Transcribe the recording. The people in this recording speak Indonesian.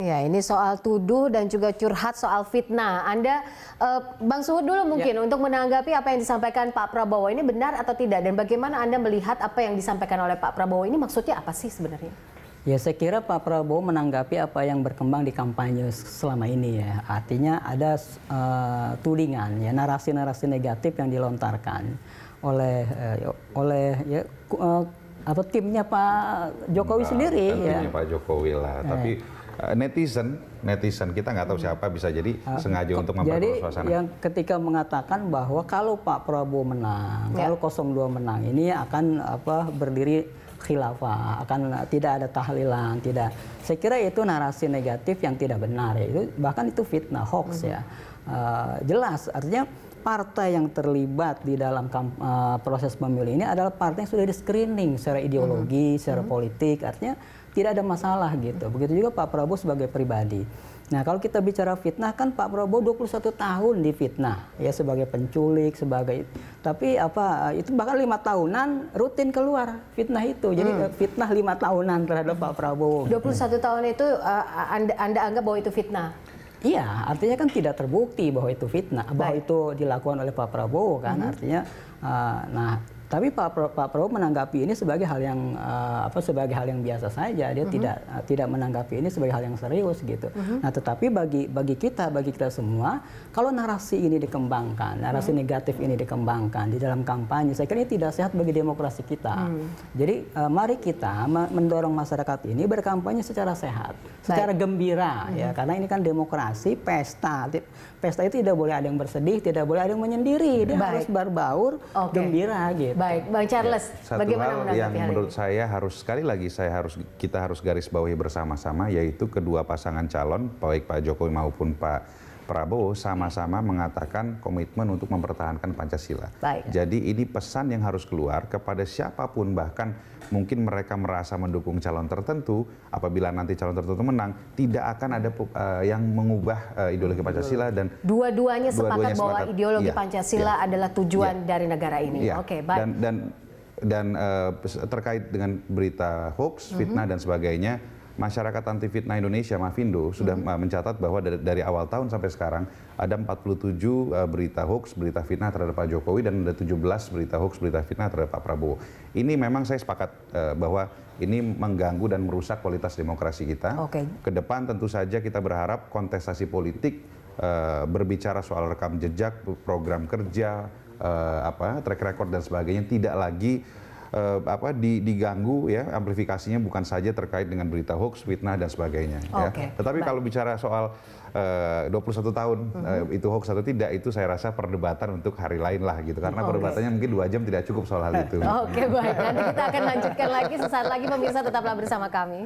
Ya, ini soal tuduh dan juga curhat soal fitnah. Anda, Bang Suhud dulu mungkin untuk menanggapi apa yang disampaikan Pak Prabowo ini benar atau tidak, dan bagaimana Anda melihat apa yang disampaikan oleh Pak Prabowo ini maksudnya apa sih sebenarnya? Ya, saya kira Pak Prabowo menanggapi apa yang berkembang di kampanye selama ini ya. Artinya ada tudingan ya, narasi-narasi negatif yang dilontarkan oleh timnya Pak Jokowi sendiri ya. Pak Jokowi lah, tapi netizen kita nggak tahu siapa, bisa jadi sengaja untuk memperkeruh suasana. Yang ketika mengatakan bahwa kalau Pak Prabowo menang, kalau 02 menang, ini akan berdiri khilafah, akan tidak ada tahlilan, tidak. Saya kira itu narasi negatif yang tidak benar ya. Itu bahkan itu fitnah, hoax ya. Jelas artinya partai yang terlibat di dalam proses pemilu ini adalah partai yang sudah di-screening secara ideologi, secara politik, artinya tidak ada masalah gitu. Begitu juga Pak Prabowo sebagai pribadi. Nah, kalau kita bicara fitnah, kan Pak Prabowo 21 tahun difitnah ya, sebagai penculik, tapi itu bahkan 5 tahunan rutin keluar fitnah itu. Jadi fitnah 5 tahunan terhadap Pak Prabowo. 21 tahun itu Anda anggap bahwa itu fitnah? Iya, artinya kan tidak terbukti bahwa itu fitnah, bahwa itu dilakukan oleh Pak Prabowo kan, artinya tapi Pak Prabowo menanggapi ini sebagai hal yang sebagai hal yang biasa saja. Dia tidak menanggapi ini sebagai hal yang serius gitu. Nah, tetapi bagi kita semua, kalau narasi ini dikembangkan, narasi negatif ini dikembangkan di dalam kampanye, saya kira ini tidak sehat bagi demokrasi kita. Jadi mari kita mendorong masyarakat ini berkampanye secara sehat, secara gembira ya, karena ini kan demokrasi, pesta. Pesta itu tidak boleh ada yang bersedih, tidak boleh ada yang menyendiri. Dia harus berbaur, gembira gitu. Baik, Bang Charles, satu hal yang menurut saya kita harus garis bawahi bersama-sama, yaitu kedua pasangan calon, baik Pak Jokowi maupun Pak Prabowo, sama-sama mengatakan komitmen untuk mempertahankan Pancasila. Jadi ini pesan yang harus keluar kepada siapapun, bahkan mungkin mereka merasa mendukung calon tertentu, apabila nanti calon tertentu menang, tidak akan ada yang mengubah ideologi Pancasila, dan dua-duanya sepakat bahwa ideologi Pancasila adalah tujuan dari negara ini. Oke, baik. Dan terkait dengan berita hoax, fitnah dan sebagainya, Masyarakat Anti Fitnah Indonesia, Mafindo, sudah mencatat bahwa dari awal tahun sampai sekarang ada 47 berita hoax, berita fitnah terhadap Pak Jokowi, dan ada 17 berita hoax, berita fitnah terhadap Pak Prabowo. Ini memang saya sepakat bahwa ini mengganggu dan merusak kualitas demokrasi kita. Ke depan tentu saja kita berharap kontestasi politik berbicara soal rekam jejak, program kerja, track record dan sebagainya tidak lagi diganggu ya, amplifikasinya bukan saja terkait dengan berita hoax, fitnah dan sebagainya. Tetapi kalau bicara soal 21 tahun itu hoax atau tidak, itu saya rasa perdebatan untuk hari lain lah gitu, karena perdebatannya mungkin 2 jam tidak cukup soal hal itu. Baik, nanti kita akan lanjutkan lagi sesaat lagi, pemirsa tetaplah bersama kami.